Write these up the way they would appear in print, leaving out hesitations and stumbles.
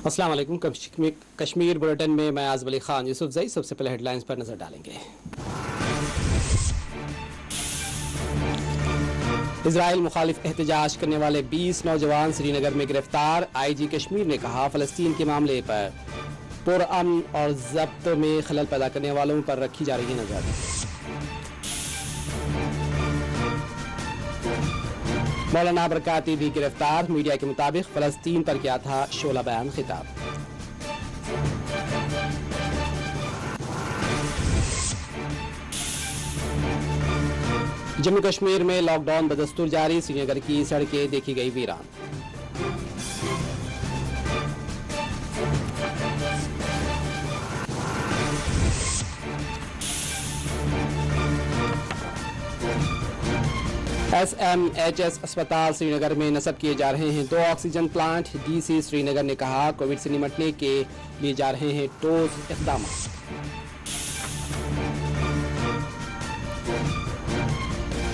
अस्सलाम वालेकुम। कश्मीर बुलेटिन में मैं आज़म अली खान यूसुफ जई। सबसे पहले हेडलाइंस पर नजर डालेंगे। इजराइल मुखालिफ एहतजाज करने वाले 20 नौजवान श्रीनगर में गिरफ्तार। आईजी कश्मीर ने कहा फ़लस्तीन के मामले पर पुरअमन और जब्त में खलल पैदा करने वालों पर रखी जा रही है नजर। मौलाना बरकाती भी गिरफ्तार। मीडिया के मुताबिक फ़लस्तीन पर किया था शोला बयान खिताब। जम्मू कश्मीर में लॉकडाउन बदस्तूर जारी। श्रीनगर की सड़कें देखी गई वीरान। SMHS अस्पताल श्रीनगर में नस्ब किए जा रहे हैं 2 ऑक्सीजन प्लांट। DC श्रीनगर ने कहा कोविड से निपटने के लिए जा रहे हैं ठोस इक़दाम।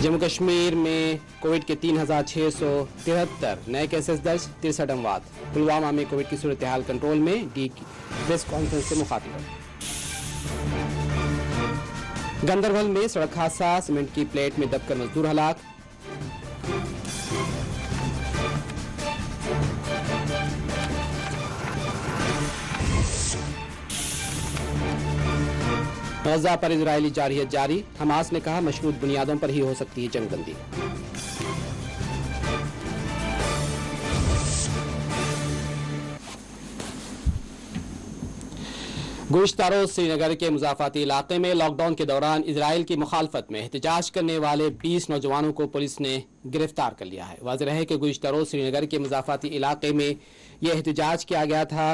जम्मू कश्मीर में कोविड के 3673 नए केसेस दर्ज। 63 अमवात। पुलवामा में कोविड की सूरत हाल कंट्रोल में। डी प्रेस कॉन्फ्रेंस से मुखातिब। गंदरबल में सड़क हादसा। सीमेंट की प्लेट में दबकर मजदूर हलाक। गज़ा पर इजरायली जारहियत जारी। हमास ने कहा मशरूत बुनियादों पर ही हो सकती है जंगबंदी। गुज़िश्ता रोज़ श्रीनगर के मुज़ाफ़ाती इलाके में लॉकडाउन के दौरान इजराइल की मुखालफत में एहतजाज करने वाले 20 नौजवानों को पुलिस ने गिरफ्तार कर लिया है। वाज़ेह है कि गुज़िश्ता रोज़ श्रीनगर के मुज़ाफ़ाती इलाके में यह एहतजाज किया गया था।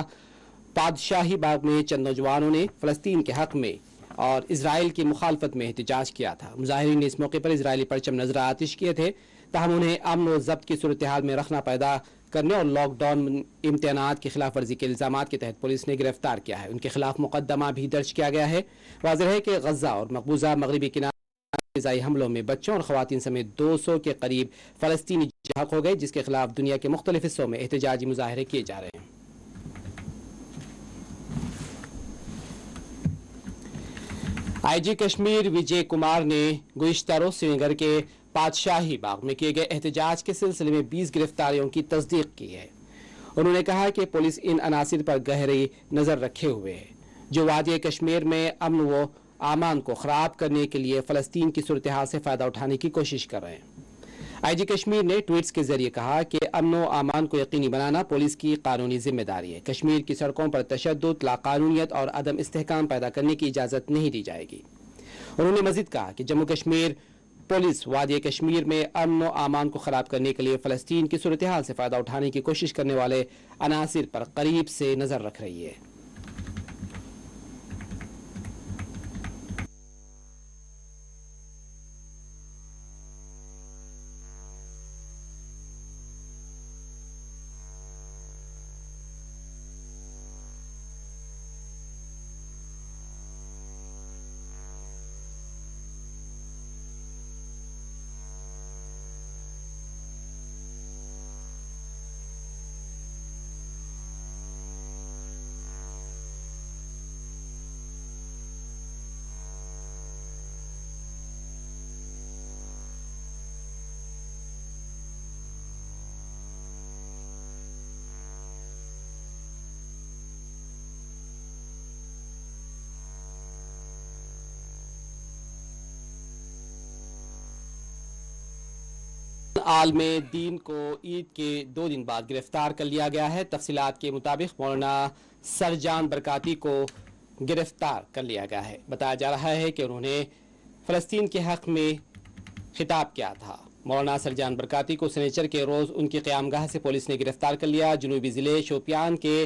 पादशाही बाग में चंद नौजवानों ने फ़लस्तीन के हक़ में और इजराइल की मुखालफत में एहतजाज किया था। मुजाहिरीन ने इस मौके पर इजरायली परचम नजर आतिश किए थे। ताहम उन्हें अमन और ज़ब्त की सूरत हाल में रखना पैदा करने और लॉकडाउन इम्तनात की खिलाफ वर्जी के इल्जामात के तहत पुलिस ने गिरफ्तार किया है। उनके खिलाफ मुकदमा भी दर्ज किया गया है। वाज़ेह है कि गज़ा और मकबूजा मगरबी किनारे फ़िज़ाई हमलों में बच्चों और ख़वातीन समेत 200 के करीब फ़लस्तीनी जख्म हो गए, जिसके खिलाफ दुनिया के मुख्तलिफ हिस्सों में एहतजाजी मुजाहरे किए जा रहे हैं। IG कश्मीर विजय कुमार ने गुज़िश्ता रोज़ श्रीनगर के पादशाही बाग में किए गए एहतजाज के सिलसिले में 20 गिरफ्तारियों की तस्दीक की है। उन्होंने कहा कि पुलिस इन अनासिर पर गहरी नज़र रखे हुए है जो वादी कश्मीर में अमन व आमान को ख़राब करने के लिए फ़लस्तीन की सूरत हाल से फ़ायदा उठाने की कोशिश कर रहे हैं। IG कश्मीर ने ट्वीट्स के जरिए कहा कि अमन व आमान को यकीनी बनाना पुलिस की कानूनी जिम्मेदारी है। कश्मीर की सड़कों पर तशद्दुद, लाकानूनियत और अदम इस्तेहकाम पैदा करने की इजाज़त नहीं दी जाएगी। उन्होंने मज़ीद कहा कि जम्मू कश्मीर पुलिस वादी कश्मीर में अमन व आमान को ख़राब करने के लिए फ़लस्तीन की सूरत हाल से फ़ायदा उठाने की कोशिश करने वाले अनासिर पर करीब से नज़र रख रही है। आलम दीन को ईद के 2 दिन बाद गिरफ्तार कर लिया गया है। तफसीलात के मुताबिक मौलाना सरजान बरकाती को गिरफ्तार कर लिया गया है। बताया जा रहा है कि उन्होंने फ़लस्तीन के हक़ में खिताब किया था। मौलाना सरजान बरकाती को शनिचर के रोज़ उनकी क़यामगाह से पुलिस ने गिरफ्तार कर लिया। जनूबी ज़िले शोपियान के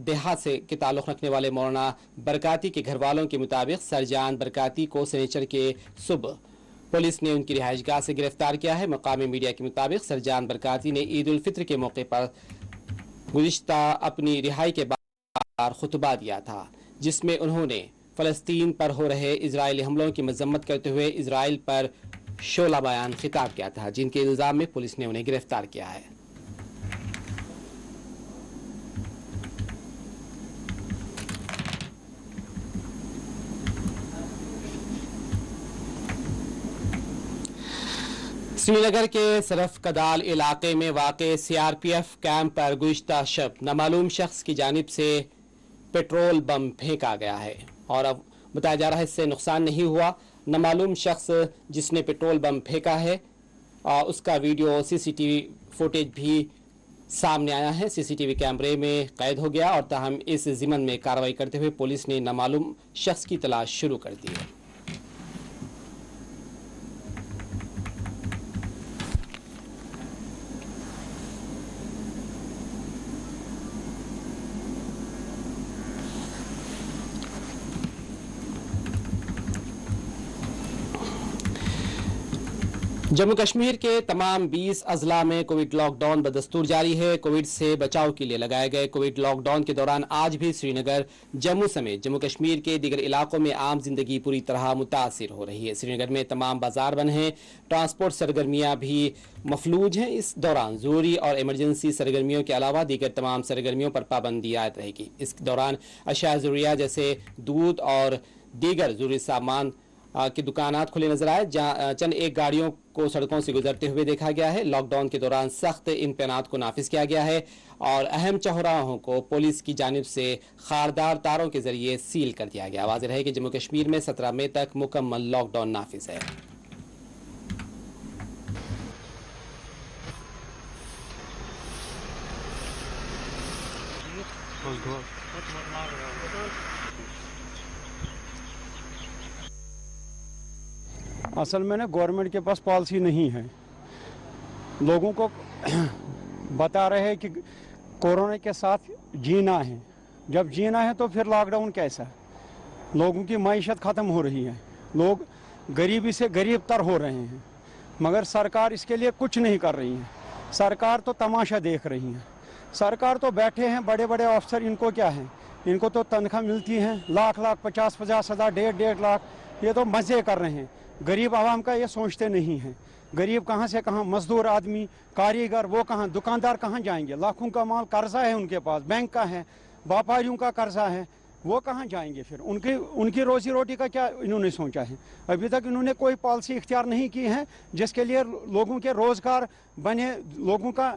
देहात से के ताल्लुक़ रखने वाले मौलाना बरकाती के घर वालों के मुताबिक सरजान बरकाती को शनिचर के सुबह पुलिस ने उनकी रिहाइशगाह से गिरफ्तार किया है। मकामी मीडिया के मुताबिक सरजान बरकाती ने ईद उल फित्र के मौके पर गुज़िश्ता अपनी रिहाई के बाद खुतबा दिया था, जिसमें उन्होंने फ़लस्तीन पर हो रहे इजरायली हमलों की मजम्मत करते हुए इजराइल पर शोला बयान खिताब किया था, जिनके इल्ज़ाम में पुलिस ने उन्हें गिरफ्तार किया है। श्रीनगर के सरफ कदाल इलाके में वाक़े सीआरपीएफ कैंप पर गुज़िश्ता शब नामालूम शख्स की जानिब से पेट्रोल बम फेंका गया है और अब बताया जा रहा है इससे नुकसान नहीं हुआ। नामालूम शख्स जिसने पेट्रोल बम फेंका है उसका वीडियो सीसीटीवी फुटेज भी सामने आया है, सीसीटीवी कैमरे में कैद हो गया और ताहम इस ज़िम्मन में कार्रवाई करते हुए पुलिस ने नामालूम शख्स की तलाश शुरू कर दी है। जम्मू कश्मीर के तमाम 20 अजला में कोविड लॉकडाउन बदस्तूर जारी है। कोविड से बचाव के लिए लगाए गए कोविड लॉकडाउन के दौरान आज भी श्रीनगर, जम्मू समेत जम्मू कश्मीर के दीगर इलाकों में आम जिंदगी पूरी तरह मुतासिर हो रही है। श्रीनगर में तमाम बाजार बंद हैं, ट्रांसपोर्ट सरगर्मियां भी मफलूज हैं। इस दौरान जरूरी और इमरजेंसी सरगर्मियों के अलावा दीगर तमाम सरगर्मियों पर पाबंदी आयद रहेगी। इस दौरान अशिया ज़रूरिया जैसे दूध और दीगर जरूरी सामान की दुकानात खुले नजर आए। चंद एक गाड़ियों को सड़कों से गुजरते हुए देखा गया है। लॉकडाउन के दौरान सख्त इम्तनात को नाफिज किया गया है और अहम चौराहों को पुलिस की जानिब से खारदार तारों के जरिए सील कर दिया गया। वाज़ेह है कि जम्मू कश्मीर में 17 मई तक मुकम्मल लॉकडाउन नाफिज है। असल में ना गवर्नमेंट के पास पॉलिसी नहीं है। लोगों को बता रहे हैं कि कोरोना के साथ जीना है। जब जीना है तो फिर लॉकडाउन कैसा? लोगों की माइशत ख़त्म हो रही है, लोग गरीबी से गरीब तर हो रहे हैं, मगर सरकार इसके लिए कुछ नहीं कर रही है। सरकार तो तमाशा देख रही है। सरकार तो बैठे हैं बड़े बड़े अफसर, इनको क्या है, इनको तो तनख्वाह मिलती है लाख लाख 50-50 हज़ार, 1.5 लाख। ये तो मज़े कर रहे हैं। गरीब आवाम का ये सोचते नहीं हैं। गरीब कहाँ से कहाँ, मजदूर आदमी, कारीगर, वो कहाँ, दुकानदार कहाँ जाएंगे? लाखों का माल कर्जा है उनके पास, बैंक का है, व्यापारियों का कर्जा है, वो कहाँ जाएंगे? फिर उनकी रोजी रोटी का क्या इन्होंने सोचा है? अभी तक इन्होंने कोई पॉलिसी इख्तियार नहीं की है जिसके लिए लोगों के रोजगार बने, लोगों का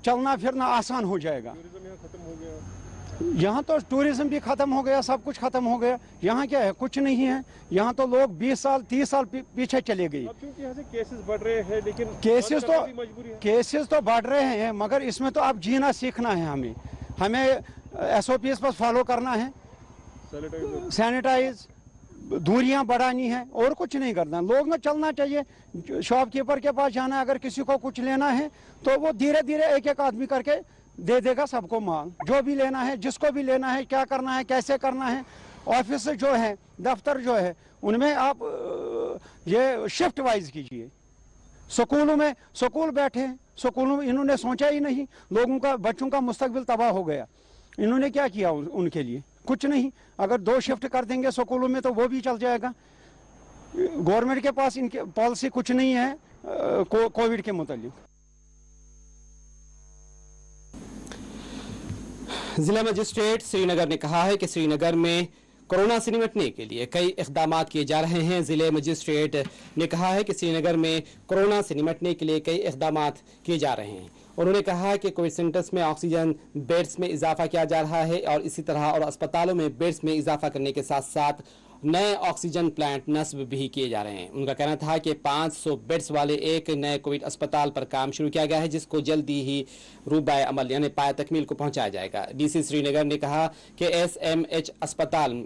चलना फिरना आसान हो जाएगा। यहाँ तो टूरिज्म भी खत्म हो गया, सब कुछ खत्म हो गया। यहाँ क्या है? कुछ नहीं है। यहाँ तो लोग 20 साल 30 साल पीछे चले गए। क्योंकि यहाँ से केसेस बढ़ रहे हैं, लेकिन केसेस तो बढ़ रहे हैं, मगर इसमें तो अब जीना सीखना है। हमें SOPs पर फॉलो करना है, सैनिटाइज, दूरियां बढ़ानी है और कुछ नहीं करना। लोग में चलना चाहिए। शॉपकीपर के पास जाना है, अगर किसी को कुछ लेना है तो वो धीरे धीरे एक एक आदमी करके दे देगा सबको माल। जो भी लेना है, जिसको भी लेना है, क्या करना है, कैसे करना है। ऑफिस जो है, दफ्तर जो है, उनमें आप ये शिफ्ट वाइज कीजिए। स्कूलों में स्कूल बैठे, स्कूलों में इन्होंने सोचा ही नहीं। लोगों का, बच्चों का मुस्तकबिल तबाह हो गया। इन्होंने क्या किया उनके लिए? कुछ नहीं। अगर 2 शिफ्ट कर देंगे स्कूलों में तो वो भी चल जाएगा। गवर्नमेंट के पास इनके पॉलिसी कुछ नहीं है कोविड के मुतालिक। जिला मजिस्ट्रेट श्रीनगर ने कहा है कि श्रीनगर में कोरोना से निपटने के लिए कई इक़दाम किए जा रहे हैं। जिले मजिस्ट्रेट ने कहा है कि श्रीनगर में कोरोना से निपटने के लिए कई इक़दाम किए जा रहे हैं। उन्होंने कहा कि कोविड सेंटर्स में ऑक्सीजन बेड्स में इजाफा किया जा रहा है और इसी तरह और अस्पतालों में बेड्स में इजाफा करने के साथ साथ नए ऑक्सीजन प्लांट नस्ब भी किए जा रहे हैं। उनका कहना था कि 500 बेड्स वाले एक नए कोविड अस्पताल पर काम शुरू किया गया है, जिसको जल्दी ही रूबाए अमल यानी पाए तकमील को पहुंचाया जाएगा। DC श्रीनगर ने कहा कि SMH अस्पताल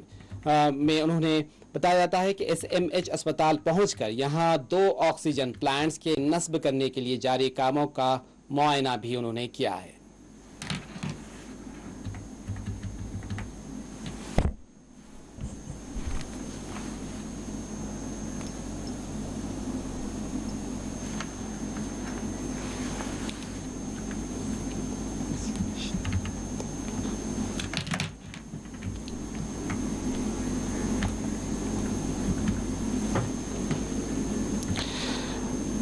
में उन्होंने बताया जाता है कि SMH अस्पताल पहुंचकर यहां 2 ऑक्सीजन प्लांट्स के नस्ब करने के लिए जारी कामों का मुआयना भी उन्होंने किया है।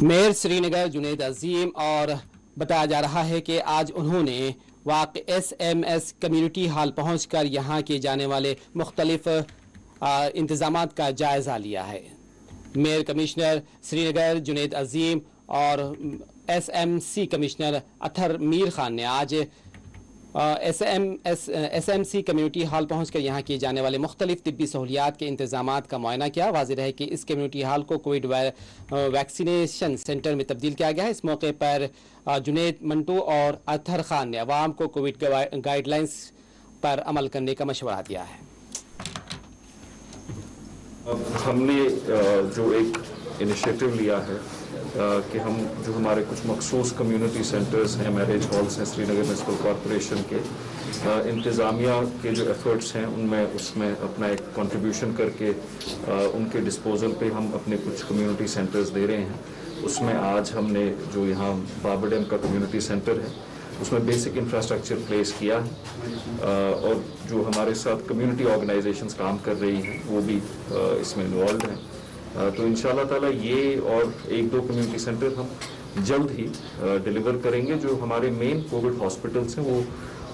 मेयर श्रीनगर जुनैद अजीम और बताया जा रहा है कि आज उन्होंने वाक़ SMS कम्युनिटी हॉल पहुंचकर यहां किए जाने वाले मुख्तलिफ इंतजामात का जायज़ा लिया है। मेयर कमिश्नर श्रीनगर जुनैद अजीम और SMC कमिश्नर अथर मीर खान ने आज SMC कम्युनिटी हॉल पहुंचकर यहां किए जाने वाले मुख्तलिफ तिब्बी सहूलियात के इंतजामात का मुआयना किया। वाज़ेह है कि इस कम्युनिटी हॉल को कोविड वैक्सीनेशन सेंटर में तब्दील किया गया है। इस मौके पर जुनेद मंटू और अथर खान ने अवाम को कोविड गाइडलाइंस पर अमल करने का मशवरा दिया है। हमने जो एक इनिशिएटिव लिया है कि हम जो हमारे कुछ मखसूस कम्युनिटी सेंटर्स हैं, मैरिज हॉल्स हैं, श्रीनगर म्युनिसिपल कॉरपोरेशन के इंतज़ामिया के जो एफर्ट्स हैं उसमें अपना एक कंट्रीब्यूशन करके उनके डिस्पोजल पे हम अपने कुछ कम्युनिटी सेंटर्स दे रहे हैं। उसमें आज हमने जो यहाँ बाबर डैम का कम्युनिटी सेंटर है उसमें बेसिक इंफ्रास्ट्रक्चर प्लेस किया है और जो हमारे साथ कम्युनिटी ऑर्गेनाइजेशंस काम कर रही हैं वो भी इसमें इन्वॉल्व हैं। तो इंशाल्लाह ताला ये और एक दो कम्युनिटी सेंटर हम जल्द ही डिलीवर करेंगे। जो हमारे मेन कोविड हॉस्पिटल्स हैं वो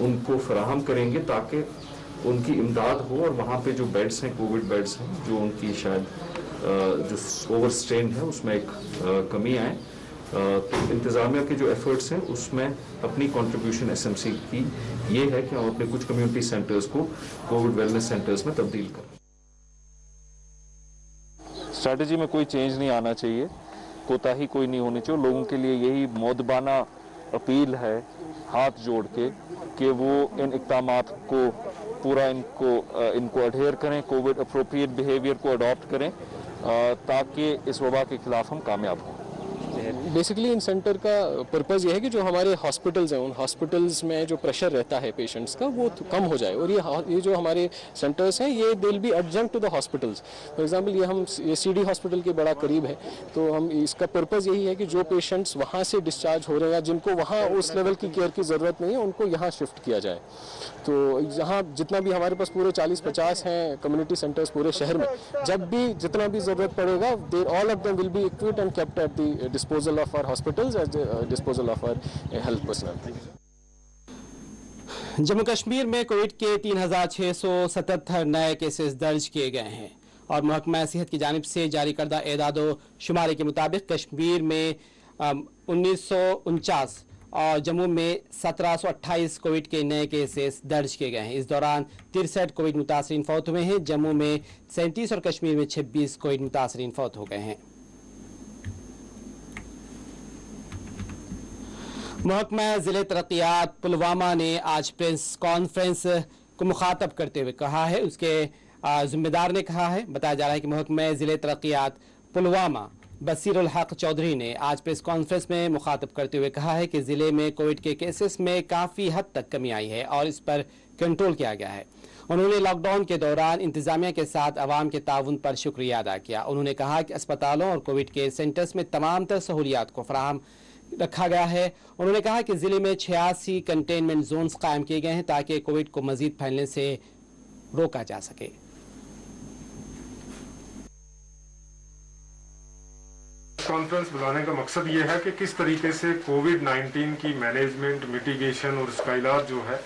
उनको फराहम करेंगे ताकि उनकी इमदाद हो और वहाँ पे जो बेड्स हैं, कोविड बेड्स हैं, जो उनकी शायद जो ओवर स्ट्रेन है उसमें एक कमी आए। तो इंतज़ामिया के जो एफर्ट्स हैं उसमें अपनी कंट्रीब्यूशन SMC की ये है कि हम अपने कुछ कम्युनिटी सेंटर्स को कोविड वेलनेस सेंटर्स में तब्दील करें। स्ट्रैटेजी में कोई चेंज नहीं आना चाहिए, कोताही कोई नहीं होनी चाहिए। लोगों के लिए यही मौदबाना अपील है हाथ जोड़ के कि वो इन इक़दामात को पूरा इनको अडेयर करें, कोविड अप्रोप्रिएट बिहेवियर को अडॉप्ट करें ताकि इस वबा के खिलाफ हम कामयाब हों। बेसिकली इन सेंटर का पर्पज़ ये है कि जो हमारे हॉस्पिटल्स हैं उन हॉस्पिटल्स में जो प्रेशर रहता है पेशेंट्स का वो कम हो जाए और ये जो हमारे सेंटर्स हैं ये they will be adjunct to the hospitals. For example ये CD हॉस्पिटल के बड़ा करीब है, तो हम इसका पर्पज़ यही है कि जो पेशेंट्स वहाँ से डिस्चार्ज हो रहे हैं जिनको वहाँ उस लेवल की केयर की ज़रूरत नहीं है उनको यहाँ शिफ्ट किया जाए। तो यहाँ जितना भी हमारे पास पूरे 40-50 हैं कम्युनिटी सेंटर्स पूरे शहर में, जब भी जितना भी ज़रूरत पड़ेगा all of them will be equipped and kept at the disposal of our hospitals as the disposal of our health personnel. Jammu Kashmir में कोविड के 3677 नए केसेस दर्ज किए गए हैं और महकमा सेहत की जानिब से जारी करदा एदादो शुमारे के मुताबिक कश्मीर में 1949 और जम्मू में 1728 कोविड के नए केसेस दर्ज किए गए हैं। इस दौरान 63 कोविड मुतासरीन फौत हुए हैं। जम्मू में 37 और कश्मीर में 26 कोविड मुतासरीन फौत हो गए हैं। महकमा ज़िले तरक्यात पुलवामा ने आज प्रेस कॉन्फ्रेंस को मुखातब करते हुए कहा है, उसके जिम्मेदार ने कहा है, बताया जा रहा है कि महकमा ज़िले तरक्यात पुलवामा बसीरुल हक चौधरी ने आज प्रेस कॉन्फ्रेंस में मुखातब करते हुए कहा है कि ज़िले में कोविड के केसेस में काफ़ी हद तक कमी आई है और इस पर कंट्रोल किया गया है। उन्होंने लॉकडाउन के दौरान इंतजामिया के साथ आवाम के ताउन पर शुक्रिया अदा किया। उन्होंने कहा कि अस्पतालों और कोविड केयर सेंटर्स में तमाम तर सहूलियात को फराहम रखा गया है। उन्होंने कहा कि जिले में 86 कंटेनमेंट जोन्स कायम किए गए हैं ताकि कोविड को मजीद फैलने से रोका जा सके। कॉन्फ्रेंस बुलाने का मकसद ये है कि किस तरीके से कोविड-19 की मैनेजमेंट, मिटिगेशन और उसका इलाज जो है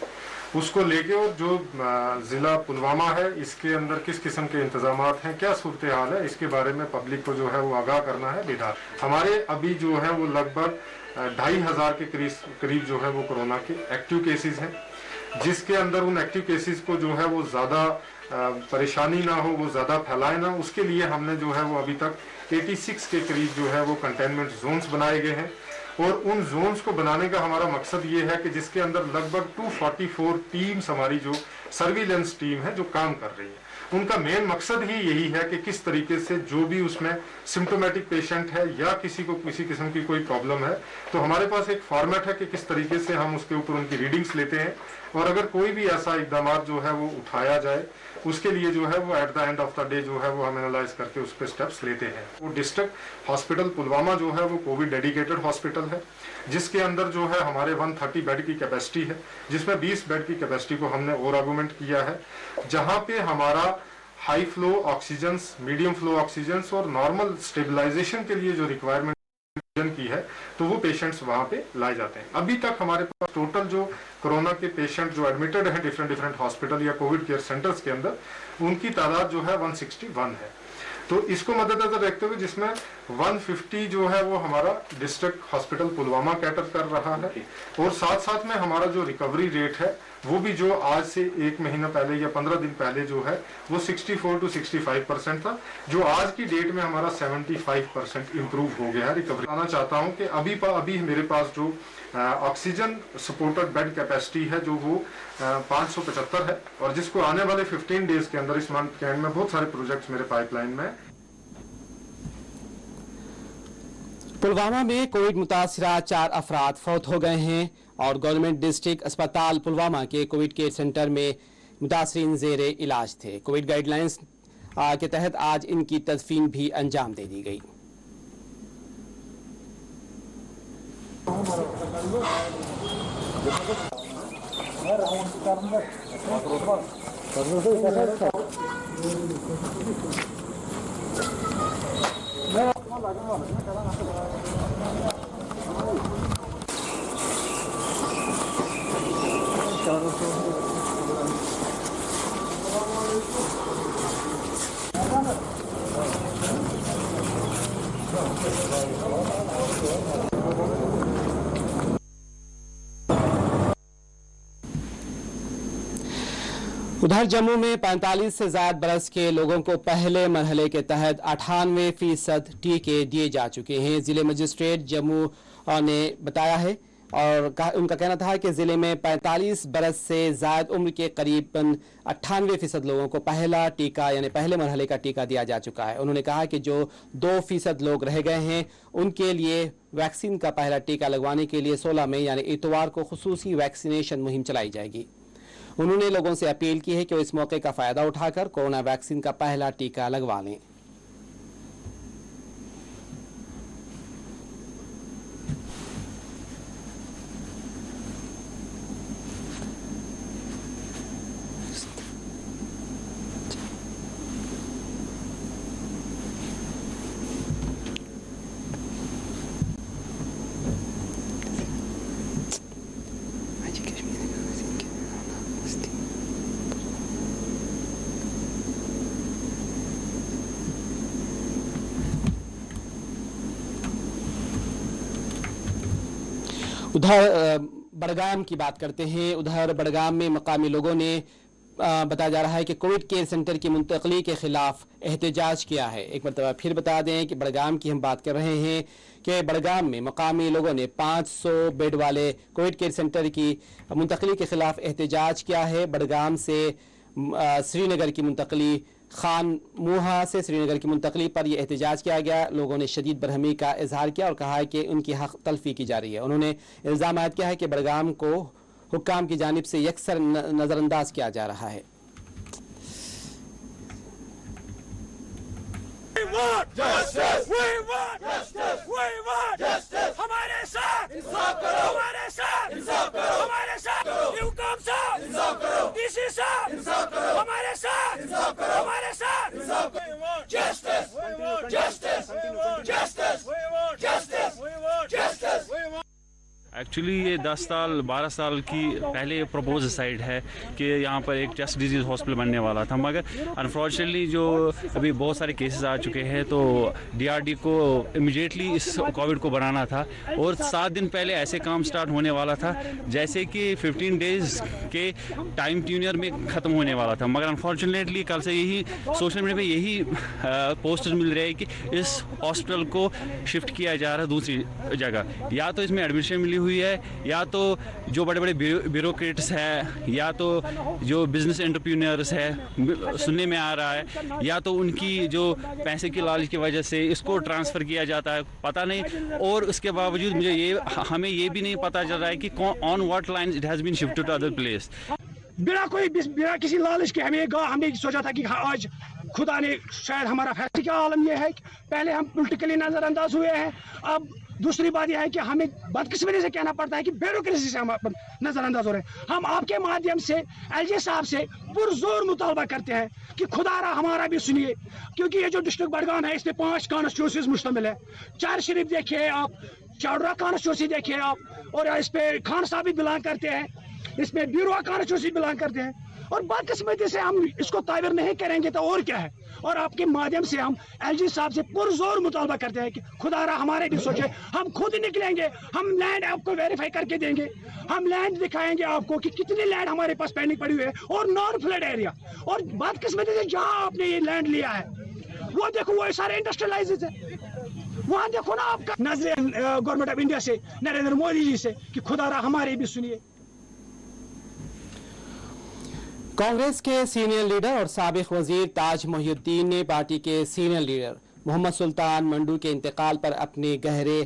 उसको लेके और जो ज़िला पुलवामा है इसके अंदर किस किस्म के इंतजामात हैं, क्या सूरत हाल है, इसके बारे में पब्लिक को जो है वो आगाह करना है, बेदार। हमारे अभी जो है वो लगभग 2500 के करीब जो है वो कोरोना के एक्टिव केसेस हैं, जिसके अंदर उन एक्टिव केसेस को जो है वो ज़्यादा परेशानी ना हो, वो ज़्यादा फैलाए ना, उसके लिए हमने जो है वो अभी तक 86 के करीब जो है वो कंटेनमेंट जोन्स बनाए गए हैं। और उन जोन्स को बनाने का हमारा मकसद ये है कि जिसके अंदर लगभग 244 टीम्स हमारी जो सर्विलेंस टीम है जो काम कर रही है, उनका मेन मकसद ही यही है कि किस तरीके से जो भी उसमें सिम्टोमेटिक पेशेंट है या किसी को किसी किस्म की कोई प्रॉब्लम है तो हमारे पास एक फॉर्मेट है कि किस तरीके से हम उसके ऊपर उनकी रीडिंग्स लेते हैं और अगर कोई भी ऐसा इकदाम जो है वो उठाया जाए उसके लिए जो है वो at the end of the day जो है वो हम एनालाइज करके उस पर स्टेप्स लेते हैं। वो डिस्ट्रिक्ट हॉस्पिटल पुलवामा जो है वो कोविड डेडिकेटेड हॉस्पिटल है, जिसके अंदर जो है हमारे 130 बेड की कैपेसिटी है, जिसमें 20 बेड की कैपेसिटी को हमने और आर्गुमेंट किया है, जहां पे हमारा high flow oxygen, medium flow oxygen और नॉर्मल स्टेबलाइजेशन के लिए जो रिक्वायरमेंट की है तो वो पेशेंट्स वहां पे लाए जाते हैं। अभी तक हमारे पास टोटल जो कोरोना के पेशेंट जो एडमिटेड हैं डिफरेंट हॉस्पिटल या कोविड केयर सेंटर्स के अंदर, उनकी तादाद जो है 161 है। तो इसको मद्देनजर रखते हुए जिसमें 150 जो है वो हमारा डिस्ट्रिक्ट हॉस्पिटल पुलवामा कैटर कर रहा है, और साथ साथ में हमारा जो रिकवरी रेट है वो भी जो आज से 1 महीना पहले या 15 दिन पहले जो है वो 64 to 65% था, जो आज की डेट में हमारा 75% इम्प्रूव हो गया है रिकवरी। आना चाहता हूँ कि अभी मेरे पास जो ऑक्सीजन सपोर्टेड बेड कैपेसिटी है जो वो 575 है, और जिसको आने वाले 15 डेज के अंदर, इस मंथ के एंड में बहुत सारे प्रोजेक्ट्स मेरे पाइपलाइन में। पुलवामा में कोविड मुतासिरा 4 अफराद फौत हो गए हैं और गवर्नमेंट डिस्ट्रिक्ट अस्पताल पुलवामा के कोविड केयर सेंटर में मुतासरीन ज़ेरे इलाज थे। कोविड गाइडलाइंस के तहत आज इनकी तदफीन भी अंजाम दे दी गई। उधर जम्मू में 45 से ज्यादा बरस के लोगों को पहले मरहले के तहत 98% टीके दिए जा चुके हैं। जिले मजिस्ट्रेट जम्मू ने बताया है और उनका कहना था कि जिले में 45 बरस से ज्यादा उम्र के करीबन 98% लोगों को पहला टीका यानी पहले मरहले का टीका दिया जा चुका है। उन्होंने कहा कि जो 2% लोग रह गए हैं उनके लिए वैक्सीन का पहला टीका लगवाने के लिए 16 मई यानी इतवार को खुसूसी वैक्सीनेशन मुहिम चलाई जाएगी। उन्होंने लोगों से अपील की है कि वो इस मौके का फायदा उठाकर कोरोना वैक्सीन का पहला टीका लगवा लें। उधर बड़गाम की बात करते हैं। उधर बड़गाम में मकामी लोगों ने बताया जा रहा है कि कोविड केयर सेंटर की मुंतकली के खिलाफ एहतजाज किया है। एक मरतबा फिर बता दें कि बड़गाम की हम बात कर रहे हैं कि बड़गाम में मकामी लोगों ने 500 बेड वाले कोविड केयर सेंटर की मुंतकली के खिलाफ एहतजाज किया है। बड़गाम से श्रीनगर की मुंतकली, खान मुहा से श्रीनगर की मुंतकली पर यह एहतजाज किया गया। लोगों ने शदीद बरहमी का इजहार किया और कहा है कि उनकी हक तलफी की जा रही है। उन्होंने इल्ज़ाम आयद किया है कि बड़गाम को हुक्काम की जानिब से यकसर नज़रअंदाज किया जा रहा है। एक्चुअली ये 10 साल 12 साल की पहले प्रपोज साइड है कि यहाँ पर एक चेस्ट डिजीज़ हॉस्पिटल बनने वाला था, मगर अनफॉर्चुनेटली जो अभी बहुत सारे केसेस आ चुके हैं तो डीआरडी को इमीडिएटली इस कोविड को बनाना था और 7 दिन पहले ऐसे काम स्टार्ट होने वाला था जैसे कि 15 डेज़ के टाइम ट्यूनर में ख़त्म होने वाला था, मगर अनफॉर्चुनेटली कल से यही सोशल मीडिया में यही पोस्टर मिल रहे हैं कि इस हॉस्पिटल को शिफ्ट किया जा रहा है दूसरी जगह। या तो इसमें एडमिशन मिली हुई है, या तो जो बड़े बड़े ब्यूरोक्रेट्स हैं, या तो जो बिजनेस एंटरप्रेन्योर्स है सुनने में आ रहा है, या तो उनकी जो पैसे की लालच की वजह से इसको ट्रांसफ़र किया जाता है, पता नहीं। और उसके बावजूद हमें ये भी नहीं पता चल रहा है कि on what line it has been shifted to other place. बिना किसी लालच के हमने सोचा था कि आज खुदा ने शायद हमारा फैसले का आलम यह है कि पहले हम पॉलिटिकली नज़रअंदाज हुए हैं। अब दूसरी बात यह है कि हमें बदकिस्मती से कहना पड़ता है कि ब्यूरोक्रेसी से हम नज़रअंदाज हो रहे हैं। हम आपके माध्यम से एलजी साहब से पुरजोर मुतालबा करते हैं कि खुदारा हमारा भी सुनिए, क्योंकि ये जो डिस्ट्रिक्ट बड़गाम है इसमें 5 कॉन्स्टिट्यूंसीज मुश्तमिल है। चार शरीफ देखिए आप, चावड़ा कॉन्स्टिट्यूंसी देखिए आप, और इस पे खान साहब भी बिलोंग करते हैं, इसमें ब्यूरो कॉन्स्टिट्यूंसी बिलोंग करते हैं। और बदकिस्मती से हम इसको ताबीर नहीं करेंगे तो और क्या है। और आपके माध्यम से हम एलजी साहब से पुरजोर मुतालबा करते हैं कि खुदारा हमारे भी सोचे, हम खुद निकलेंगे, हम लैंड आपको वेरीफाई करके देंगे, हम लैंड दिखाएंगे आपको कि कितनी लैंड हमारे पास पेंडिंग पड़ी हुई है और नॉन फ्लड एरिया। और बदकिस्मती से जहां आपने ये लैंड लिया है वो देखो वो सारे इंडस्ट्रियलाइज्ड है, वहां देखो ना आपका नजर गवर्नमेंट ऑफ इंडिया से, नरेंद्र मोदी जी से कि खुदारा हमारे भी सुनिए। कांग्रेस के सीनियर लीडर और साबिक वजीर ताज मोहिउद्दीन ने पार्टी के सीनियर लीडर मोहम्मद सुल्तान मंडू के इंतकाल पर अपने गहरे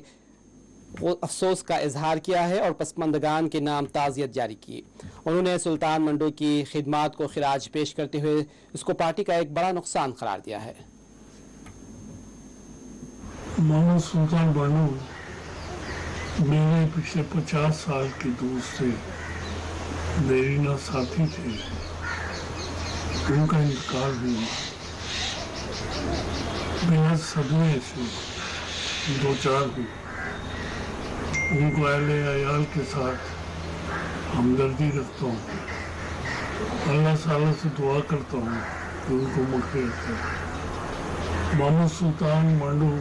अफसोस का इजहार किया है और पसमंदगान के नाम ताज़ियत जारी की। उन्होंने सुल्तान मंडू की खिदमात को खिराज पेश करते हुए इसको पार्टी का एक बड़ा नुकसान करार दिया है। मोहम्मद सुल्तान मंडू मेरे पिछले 50 साल के दोस्त थे, मेरी ना साथी थे, उनका इंतकाल हुआ। बेहद सदमे से दो चार हुई। उनको अहले अयाल के साथ हमदर्दी रखता हूँ, अल्लाह ताला से दुआ करता हूँ कि उनको मग़फ़िरत करे। मोहम्मद सुल्तान मंडू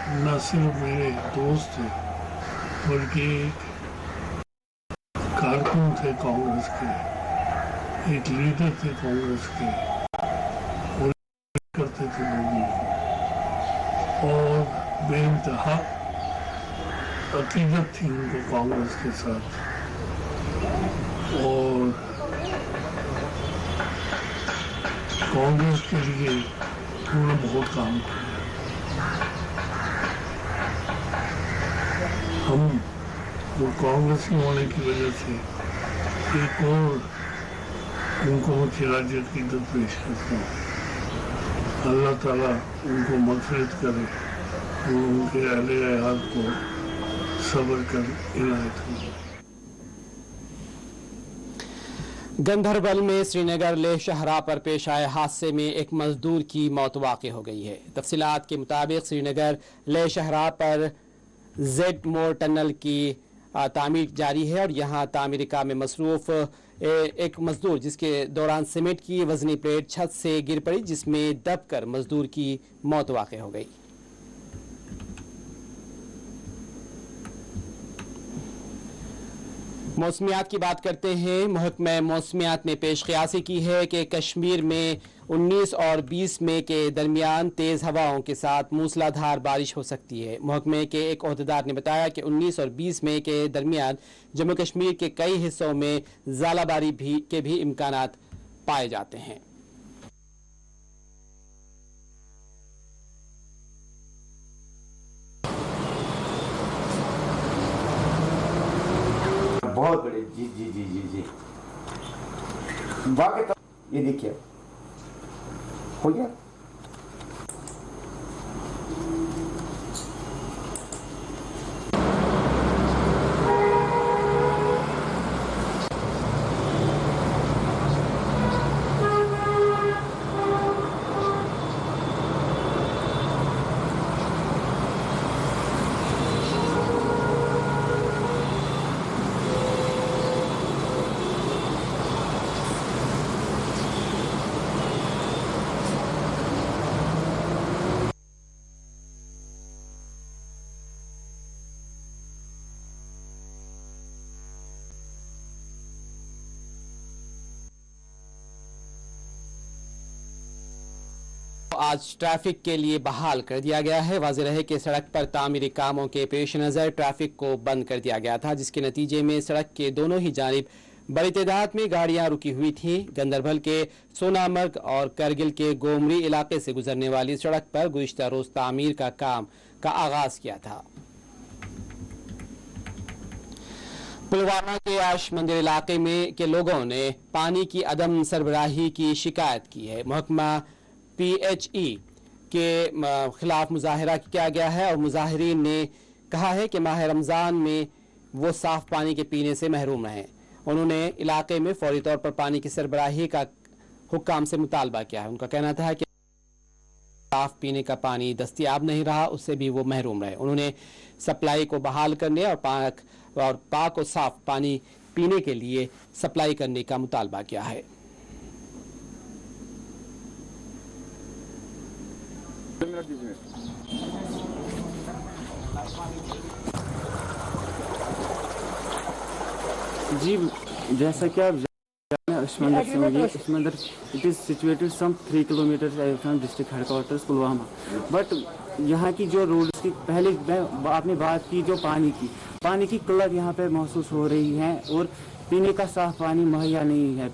न सिर्फ मेरे दोस्त थे बल्कि एक कारकुन थे कांग्रेस के, एक लीडर थे कांग्रेस के, और करते थे लोगों को और बेइंतहा अकीदत थी उनको कांग्रेस के साथ। और कांग्रेस के लिए उन्होंने बहुत काम किया। हम वो कांग्रेसी होने की वजह से एक और उनको खिराज अकीदत पेश करता हूँ। अल्लाह ताला उनको मग़फ़िरत करे और उनके अहले अयाल को सब्र कर इनायत हो। गंधरबल में श्रीनगर लेह शाहराह पर पेश आए हादसे में एक मजदूर की मौत वाक़ हो गई है। तफसीलात के मुताबिक श्रीनगर लेह शाहराह पर जेड मोर टनल की तामीर जारी है और यहाँ तामीरी काम में मसरूफ एक मजदूर जिसके दौरान सीमेंट की वजनी प्लेट छत से गिर पड़ी, जिसमें दबकर मजदूर की मौत वाक़ हो गई। मौसमियात की बात करते हैं। महकमा मौसमियात ने पेश क़यासी की है कि कश्मीर में 19 और 20 मई के दरमियान तेज़ हवाओं के साथ मूसलाधार बारिश हो सकती है। महकमे के एक ओहदेदार ने बताया कि 19 और 20 मई के दरमियान जम्मू कश्मीर के कई हिस्सों में ज़ालाबारी के भी इम्कानात पाए जाते हैं। बहुत बड़े जी जी जी जी जी वाकई ये देखिए हो गया। आज ट्रैफिक के लिए बहाल कर दिया गया है। वाज़ेह रहे कि सड़क पर तामीरी कामों के पेश नज़र ट्रैफिक को बंद कर दिया गया था, जिसके नतीजे में सड़क के दोनों ही जानिब बड़ी तादाद में गाड़ियां रुकी हुई थीं। गंदरबल के सोनामर्ग और करगिल के गोमरी इलाके से गुजरने वाली सड़क पर गुज़िश्ता रोज तामीर का काम का आगाज किया था। पुलवामा के आश मंदिर इलाके में के लोगों ने पानी की अदम सरबराही की शिकायत की है। महकमा PHE के खिलाफ मुजाहिरा किया गया है और मुजाहिरीन ने कहा है कि माह रमज़ान में वो साफ पानी के पीने से महरूम रहें। उन्होंने इलाके में फौरी तौर पर पानी की सरबराही का हुक्काम से मुतालबा किया है। उनका कहना था कि साफ पीने का पानी दस्तियाब नहीं रहा, उससे भी वो महरूम रहे। उन्होंने सप्लाई को बहाल करने और पाक और साफ पानी पीने के लिए सप्लाई करने का मुतालबा किया है। जी, जैसा कि आप Ashmandir, it is situated some 3 kilometers away from district headquarters Pulwama. But यहाँ की जो रोड्स की पहले आपने बात की जो पानी की किल्लत यहाँ पे महसूस हो रही है और पीने का साफ पानी मुहैया नहीं है.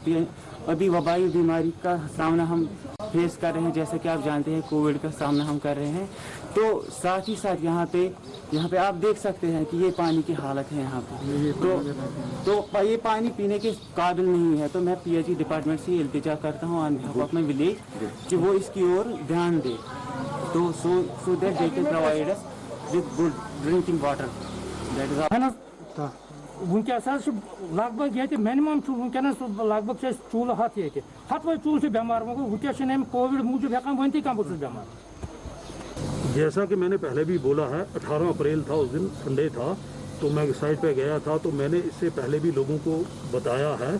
अभी वबाई बीमारी का सामना हम फेस कर रहे हैं, जैसे कि आप जानते हैं कोविड का सामना हम कर रहे हैं. तो साथ ही साथ यहाँ पे आप देख सकते हैं कि ये पानी की हालत है यहाँ पे. तो ये पानी पीने के काबिल नहीं है. तो मैं पीएचई डिपार्टमेंट से इल्तिजा करता हूँ on behalf of my village कि वो इसकी ओर ध्यान दे. तो so that they can provide us with good drinking water. That is वनकस लगभग ये मिनिमम वनकस लगभग चूल हथवे चूल से बेमार वनकस कोविड मूजूब हेकान वन कम बहुत बेमार. जैसा कि मैंने पहले भी बोला है, 18 अप्रैल था, उस दिन संडे था, तो मैं साइट पे गया था. तो मैंने इससे पहले भी लोगों को बताया है.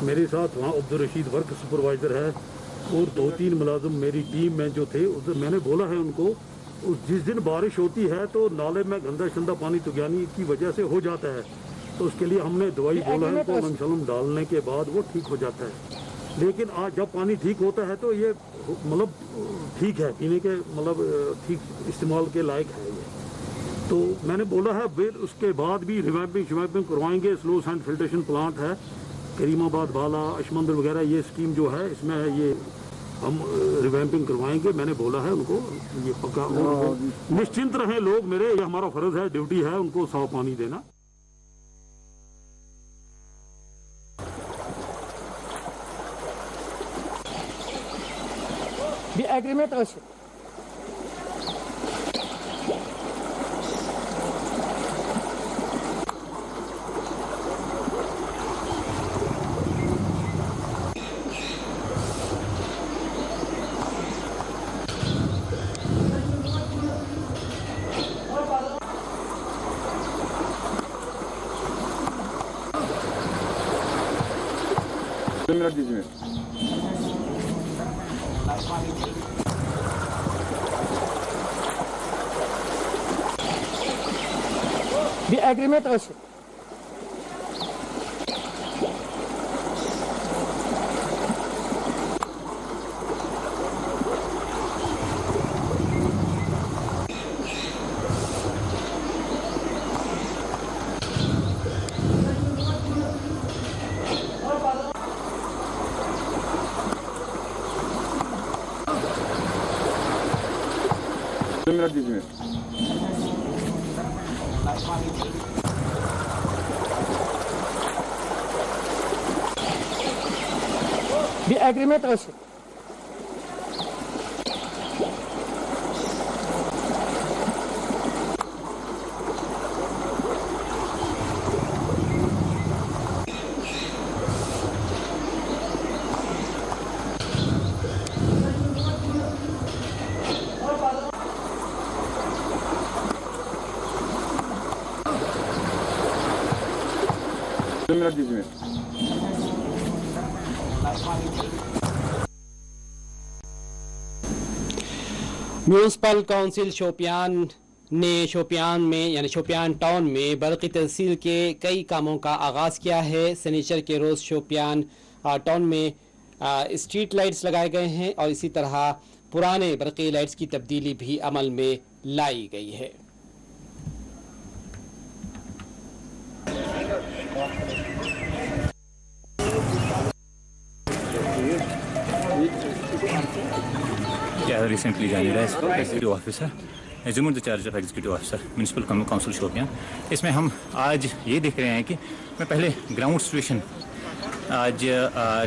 मेरे साथ वहाँ अब्दुल रशीद वर्क सुपरवाइज़र है और 2-3 मुलाजिम मेरी टीम में जो थे. उस मैंने बोला है उनको, जिस दिन बारिश होती है तो नाले में गंदा शंदा पानी तुगयानी की वजह से हो जाता है. तो उसके लिए हमने दवाई बोला है, तो नमशलम डालने के बाद वो ठीक हो जाता है. लेकिन आज जब पानी ठीक होता है तो ये मतलब ठीक है, पीने के मतलब ठीक इस्तेमाल के लायक है ये. तो मैंने बोला है फिर उसके बाद भी रिवैम्पिंग करवाएंगे. स्लो सैंड फिल्ट्रेशन प्लांट है करीमाबाद, बाला, अशमंदर वगैरह, ये स्कीम जो है इसमें है, ये हम रिवैम्पिंग करवाएंगे. मैंने बोला है उनको ये पक्का. निश्चिंत रहें लोग, मेरे ये हमारा फ़र्ज़ है, ड्यूटी है उनको साफ पानी देना. The agreement also. The agreement also. The agreement also. Municipal council Shopian ने शोपियान में यानी शोपियान टाउन में बरक़ी तहसील के कई कामों का आगाज़ किया है. शनिचर के रोज़ शोपियान टाउन में स्ट्रीट लाइट्स लगाए गए हैं और इसी तरह पुराने बरक़ी लाइट्स की तब्दीली भी अमल में लाई गई है. Recently joined as executive officer, assumed the charge of executive officer, municipal council Shopian. इसमें हम आज ये देख रहे हैं कि मैं पहले ग्राउंड सिचुएशन आज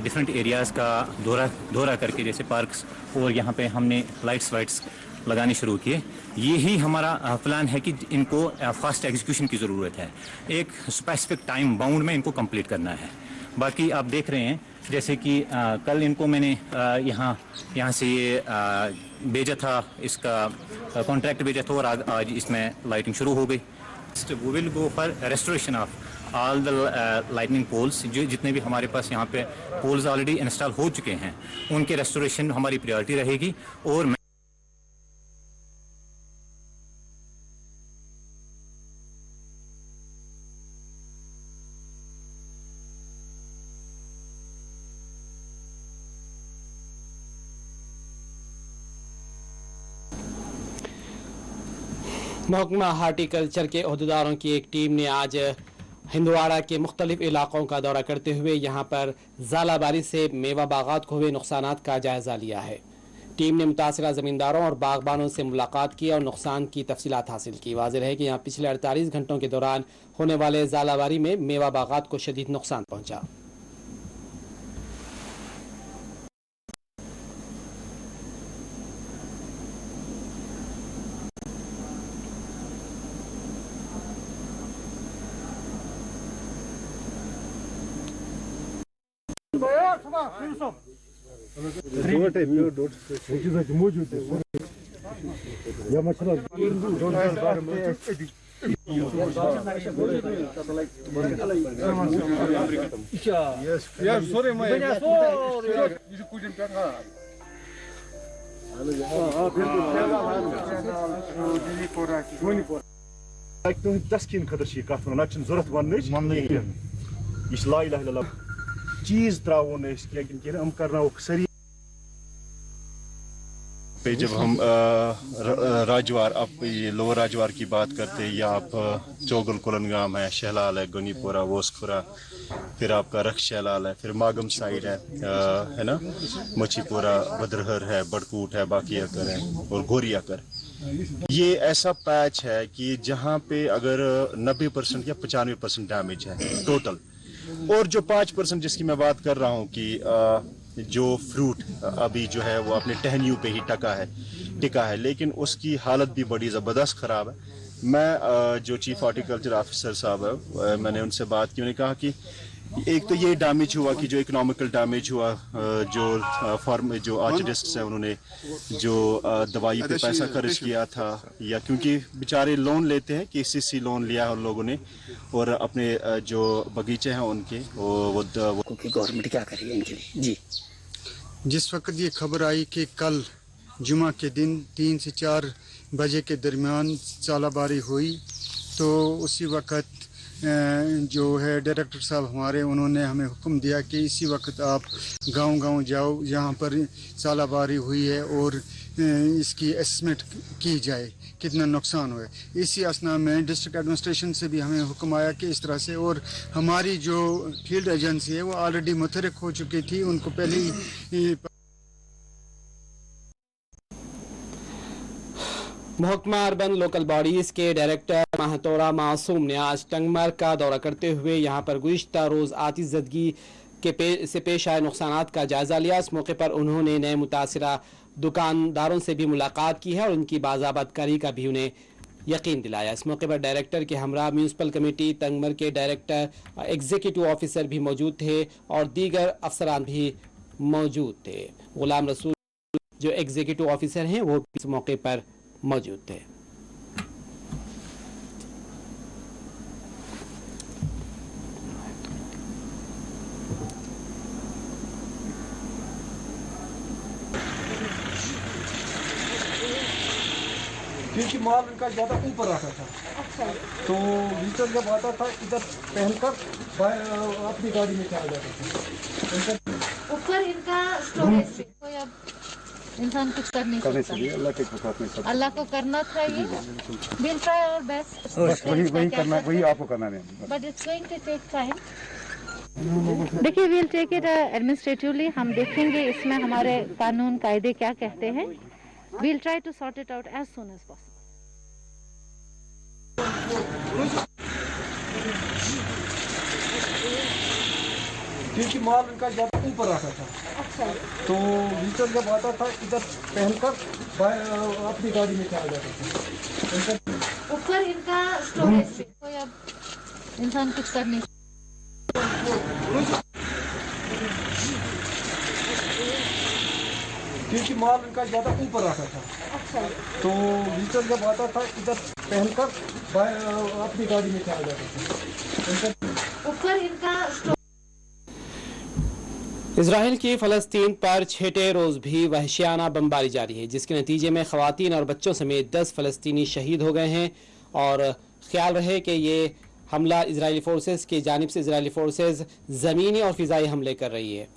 डिफरेंट एरियाज़ का दौरा करके, जैसे पार्क्स और यहाँ पे हमने लाइट्स लगाने शुरू किए. यही हमारा प्लान है कि इनको फास्ट एग्जीक्यूशन की ज़रूरत है. एक स्पेसिफिक टाइम बाउंड में इनको कंप्लीट करना है. बाकी आप देख रहे हैं जैसे कि कल इनको मैंने यहाँ से ये भेजा था, इसका कॉन्ट्रैक्ट भेजा था और आज इसमें लाइटिंग शुरू हो गई. We will go for restoration of all the lightning poles. जो जितने भी हमारे पास यहाँ पे पोल्स ऑलरेडी इंस्टॉल हो चुके हैं, उनके रेस्टोरेशन हमारी प्रायोरिटी रहेगी. और महकमा हार्टिकल्चर के अहदेदारों की एक टीम ने आज हिंदवाड़ा के मुख्तलिफ इलाकों का दौरा करते हुए यहाँ पर ज़ालाबारी से मेवा बागात को हुए नुकसानात का जायज़ा लिया है। टीम ने मुतासरा ज़मींदारों और बागबानों से मुलाकात की और नुकसान की तफसीलात हासिल की। वाज़ेह है कि यहाँ पिछले 48 घंटों के दौरान होने वाले ज़ालाबारी में मेवा बागात को शदीद नुकसान पहुँचा। तस्कीन खतर कत वन जरूरत वन यह ला इलाहा इल्लल्लाह चीज त्रावो हम करना सारी पे। जब हम राजवार आप ये लोअर राजवार की बात करते हैं या आप चौगल कुलनगाम है, शहलाल है, गनीपुरा, वोस्खुरा, फिर आपका रख शहलाल है, फिर मागम साइड है ना, मछीपुरा, बदरहर है, बड़कूट है, बाकी अकर है और गोरी अकर। ये ऐसा पैच है कि जहाँ पे अगर 90% या 95% डैमेज है टोटल, और जो 5% जिसकी मैं बात कर रहा हूँ कि जो फ्रूट अभी जो है वो अपने टहनियों पे ही टिका है, लेकिन उसकी हालत भी बड़ी ज़बरदस्त ख़राब है। मैं जो चीफ हॉर्टिकल्चर ऑफिसर साहब है, मैंने उनसे बात की। उन्होंने कहा कि एक तो ये डैमेज हुआ कि जो इकोनॉमिकल डैमेज हुआ, जो आर्चडिस्ट्स हैं उन्होंने जो दवाई पे पैसा खर्च किया था, या क्योंकि बेचारे लोन लेते हैं, KCC लोन लिया है उन लोगों ने, और अपने जो बगीचे हैं उनके वो गवर्नमेंट क्या कर रही है इनके लिए। जी, जिस वक्त ये खबर आई कि कल जुमा के दिन 3 से 4 बजे के दरमियान ज़ालाबारी हुई, तो उसी वक्त जो है डायरेक्टर साहब हमारे, उन्होंने हमें हुक्म दिया कि इसी वक्त आप गांव-गांव जाओ जहां पर ज़ालाबारी हुई है और इसकी एसेसमेंट की जाए कितना नुकसान हुआ है। इसी असना में डिस्ट्रिक्ट एडमिनिस्ट्रेशन से भी हमें हुक्म आया कि इस तरह से, और हमारी जो फील्ड एजेंसी है वो ऑलरेडी मुतहरिक हो चुकी थी, उनको पहले ही महकमा अर्बन लोकल बॉडीज़ के डायरेक्टर महतोरा मासूम ने आज टंगमर का दौरा करते हुए यहाँ पर गुज़िश्ता रोज़ आतिशज़दगी से पेश आए नुकसानात का जायज़ा लिया। इस मौके पर उन्होंने नए मुतासिरा दुकानदारों से भी मुलाकात की है और उनकी बाज़ाबतकारी का भी उन्हें यकीन दिलाया। इस मौके पर डायरेक्टर के हमरा म्यूनसिपल कमेटी टंगमर के डायरेक्टर, एग्जीक्यूटिव ऑफिसर भी मौजूद थे और दीगर अफसरान भी मौजूद थे। गुलाम रसूल जो एग्जीक्यूटिव ऑफिसर हैं वो इस मौके पर मौजूद थे। क्योंकि माल इनका ज़्यादा ऊपर आता था, तो विजिटर जब आता था इधर पहनकर अपनी गाड़ी में चला जाता था। ऊपर इनका स्टोरेज कोई अब इंसान कुछ कर नहीं सकता, अल्लाह को करना चाहिए। विल ट्राई आवर बेस्ट, वही करना, वही आपको करना है, but it's going to take time. देखिए, विल टेक इट एडमिनिस्ट्रेटिवली, हम देखेंगे इसमें हमारे कानून कायदे क्या कहते हैं। Will try to sort it out as soon as possible. क्योंकि माल इनका ज़्यादा ऊपर आता था, तो विजिटर जब आता था इधर पहनकर अपनी गाड़ी में चला जाता था। ऊपर इनका स्टोरेज कोई अब इंसान कुछ कर नहीं सकता, क्योंकि माल इनका ज़्यादा ऊपर आता था, तो विजिटर जब आता था इधर पहनकर अपनी गाड़ी में चला जाता था। ऊपर इनका इजराइल की फ़लस्तीन पर छठे रोज़ भी वहशियाना बमबारी जारी है, जिसके नतीजे में ख़वातीन और बच्चों समेत 10 फ़लस्तीनी शहीद हो गए हैं। और ख्याल रहे कि ये हमला इजरायली फ़ोर्सेस की जानिब से इजरायली फ़ोर्सेस ज़मीनी और फ़िज़ाई हमले कर रही है।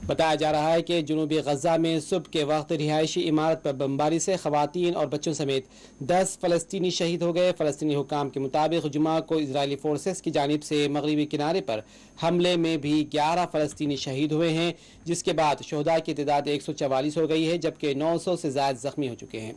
बताया जा रहा है कि जुनूबी गजा में सुबह के वक्त रिहायशी इमारत पर बमबारी से खवातीन और बच्चों समेत 10 फ़लस्तीनी शहीद हो गए। फ़लस्तीनी हुकाम के मुताबिक जुमा को इजरायली फोर्सेस की जानिब से मगरबी किनारे पर हमले में भी 11 फ़लस्तीनी शहीद हुए हैं, जिसके बाद शहदा की तादाद 144 हो गई है, जबकि 900 से ज़्यादा जख्मी हो चुके हैं।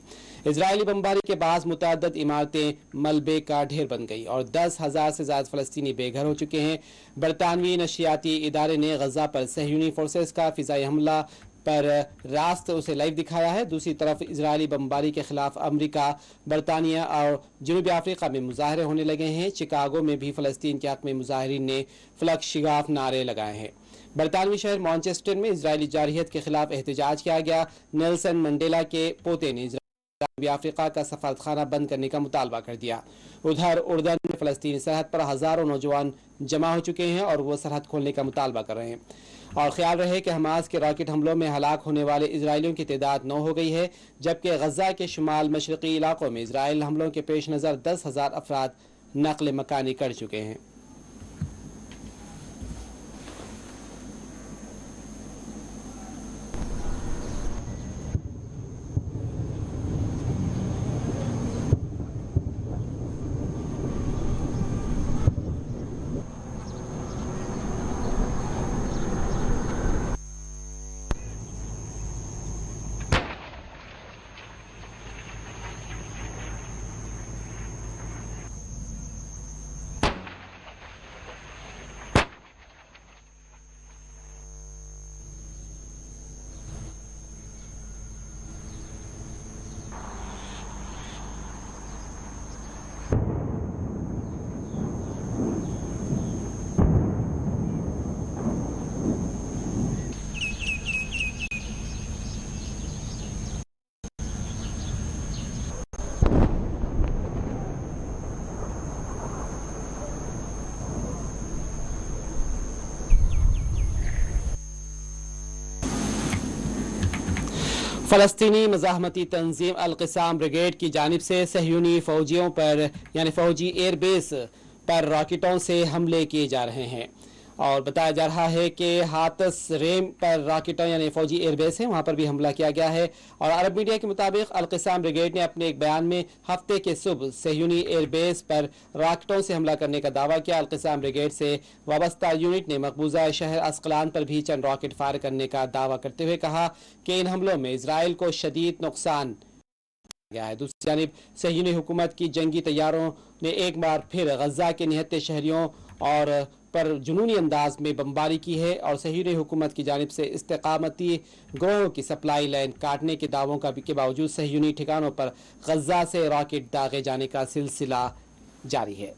इजरायली बमबारी के बाद मुतअद्दिद इमारतें मलबे का ढेर बन गई और 10,000 से ज़्यादा फ़लस्तीनी बेघर हो चुके हैं। बरतानवी नशियाती इदारे ने गजा पर सहयूनी फोर्सेस का फ़िज़ाई हमला पर रास्त उसे लाइव दिखाया है। दूसरी तरफ इजरायली बमबारी के खिलाफ अमरीका, बरतानिया और जनूबी अफ्रीका में मुजाहरे होने लगे हैं। शिकागो में भी फ़लस्तीन के हक़ में मुजाहिरीन ने फ्लग शिगाफ नारे लगाए हैं। बरतानवी शहर मैनचेस्टर में इजरायली जारहियत के खिलाफ एहतजाज किया गया। नेल्सन मंडेला के पोते ने जनूबी अफ्रीका का सफारतखाना बंद करने का मुतालबा कर दिया। उधर उर्दन में फ़लस्तीनी सरहद पर हज़ारों नौजवान जमा हो चुके हैं और वो सरहद खोलने का मुतालबा कर रहे हैं। और ख्याल रहे कि हमास के रॉकेट हमलों में हलाक होने वाले इजरायलियों की तादाद 9 हो गई है, जबकि गजा के शुमाल मशरक़ी इलाकों में इजराइल हमलों के पेश नज़र 10,000 अफराद नक़ल मकानी कर चुके हैं। फ़लस्तीनी मज़ाहमती तंजीम अल-क़िसाम ब्रिगेड की जानिब से सहयूनी फ़ौजियों पर यानी फ़ौजी एयरबेस पर रॉकेटों से हमले किए जा रहे हैं। और बताया जा रहा है कि हातस रेम पर रॉकेटों यानी फ़ौजी एयरबेस है, वहाँ पर भी हमला किया गया है। और अरब मीडिया के मुताबिक अल-क़िसाम ब्रिगेड ने अपने एक बयान में हफ्ते के सुबह सहयूनी एयरबेस पर रॉकेटों से हमला करने का दावा किया। अल-क़िसाम ब्रिगेड से वाबस्ता यूनिट ने मकबूजा शहर अस्कलान पर भी चंद रॉकेट फायर करने का दावा करते हुए कहा कि इन हमलों में इसराइल को शदीद नुकसान गया है। दूसरी जानिब सहयूनी हुकूमत की जंगी तैयारों ने एक बार फिर गजा के निहत्ते शहरियों और पर जुनूनी अंदाज में बमबारी की है और सहयूनी हुकूमत की जानिब से इस्तेकामती ग्रोह की सप्लाई लाइन काटने के दावों का के बावजूद सहयूनी ठिकानों पर गजा से रॉकेट दागे जाने का सिलसिला जारी है।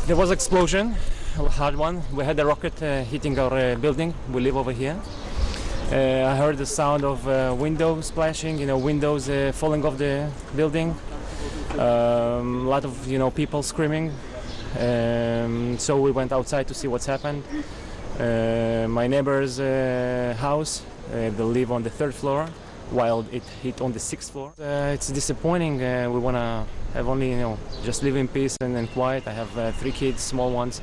There was explosion, a hard one. We had a rocket hitting our building. We live over here. I heard the sound of windows splashing, windows falling off the building. A lot of, people screaming. So we went outside to see what's happened. My neighbor's house, they live on the 3rd floor, while it hit on the 6th floor. It's disappointing. We want to have only, just live in peace and quiet. I have 3 kids, small ones,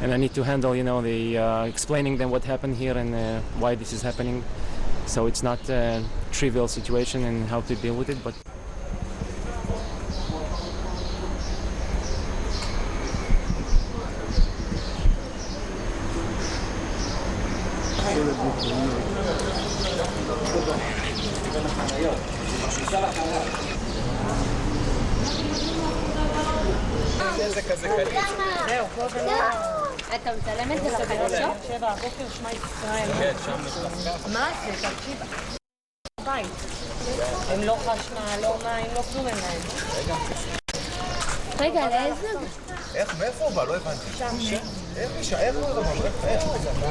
and I need to handle, the explaining them what happened here and why this is happening. So it's not a trivial situation and how to deal with it, but אתה מצלם את זה לחדשות? 7 הבוקר שמע ישראל. כן, שם משפחה. מה זה? תקשיב. בית. הם לא חשמל, לא מים, לא כלום אין להם. רגע, לאיזה? איך, מאיפה הוא בא? לא הבנתי. שם. איך אישה? איך הוא בא? איך הוא בא?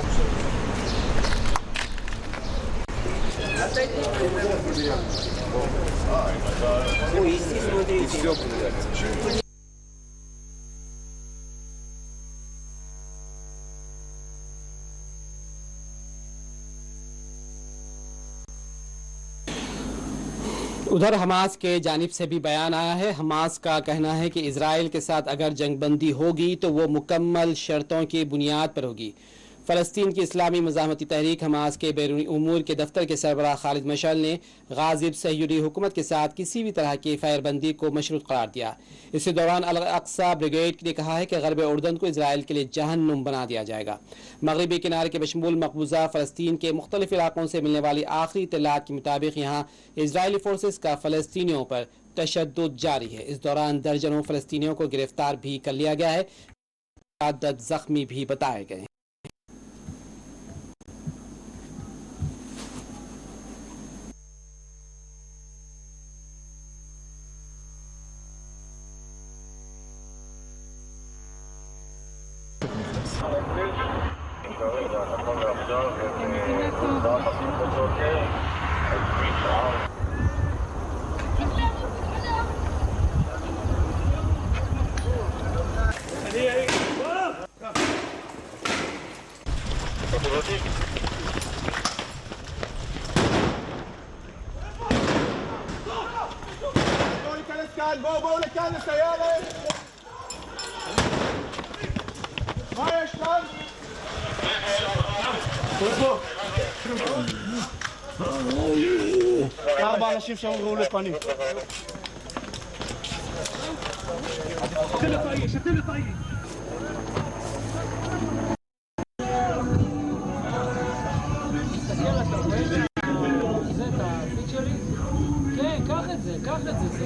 उधर Hamas के जानिब से भी बयान आया है। Hamas का कहना है कि इजराइल के साथ अगर जंगबंदी होगी तो वो मुकम्मल शर्तों की बुनियाद पर होगी। फ़लस्तीन की इस्लामी मज़ाहमती तहरीक हमास के बैरूनी उमूर के दफ्तर के सरबराह खालिद मशअल ने गाज़िब सह्यूरी हुकूमत के साथ किसी भी तरह की फायरबंदी को मशरूत करार दिया। इसी दौरान अल अक्सा ब्रिगेड ने कहा है कि गरब उर्दन को इसराइल के लिए जहन्नुम बना दिया जाएगा। मगरबी किनारे के बशमूल मकबूजा फ़लस्तीन के मुख्तलिफ इलाकों से मिलने वाली आखिरी इत्तलात के मुताबिक यहाँ इजरायली फोर्सेस का फ़लस्तीनियों पर तशद्दुद जारी है। इस दौरान दर्जनों फ़लस्तीनियों को गिरफ्तार भी कर लिया गया है, आदत जख्मी भी बताए गए हैं। בואו לכאן לסיירת! מה יש כאן? בואו! 4 אנשים שם ראו לפנים. שתל לפעי! כן, קח את זה, קח את זה.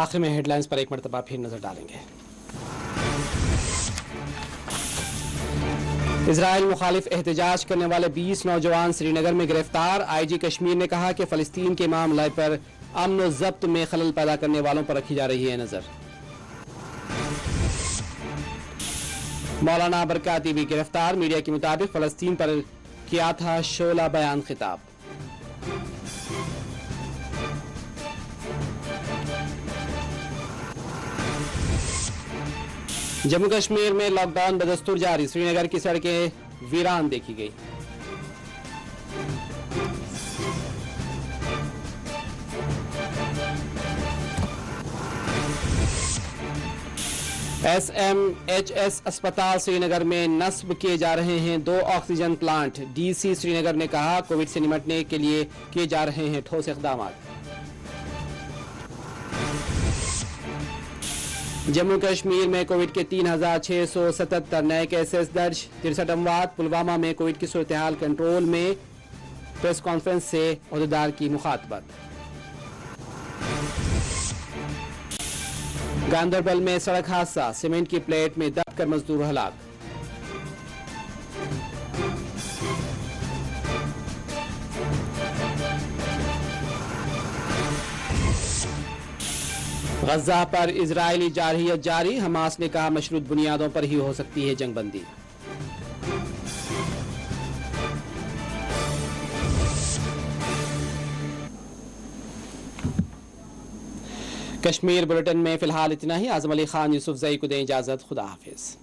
आखिर में हेडलाइंस पर एक मरतबा फिर नजर डालेंगे। इजराइल मुखालिफ एहतजाज करने वाले 20 नौजवान श्रीनगर में गिरफ्तार। आईजी कश्मीर ने कहा कि फलस्तीन के मामले पर अमन व ज़ब्त में खलल पैदा करने वालों पर रखी जा रही है नजर। मौलाना बरकाती भी गिरफ्तार। मीडिया के मुताबिक फलस्तीन पर किया था शोला बयान खिताब। जम्मू कश्मीर में लॉकडाउन बदस्तूर जारी। श्रीनगर की सड़कें वीरान देखी गई। SMHS अस्पताल श्रीनगर में नस्ब किए जा रहे हैं 2 ऑक्सीजन प्लांट। DC श्रीनगर ने कहा कोविड से निपटने के लिए किए जा रहे हैं ठोस इक़दाम। जम्मू कश्मीर में कोविड के 3677 नए केसेस दर्ज, 63 अमवात। पुलवामा में कोविड की सूरत हाल कंट्रोल में, प्रेस कॉन्फ्रेंस से ओहदेदार की मुखातबत। गांदरबल में सड़क हादसा, सीमेंट की प्लेट में दब कर मजदूर हलाक। गजा पर इजरायली जारहियत जारी, हमास ने कहा मशरूत बुनियादों पर ही हो सकती है जंगबंदी। कश्मीर बुलेटिन में फिलहाल इतना ही। आजम अली खान, यूसुफ जई को दें इजाजत। खुदा हाफिज।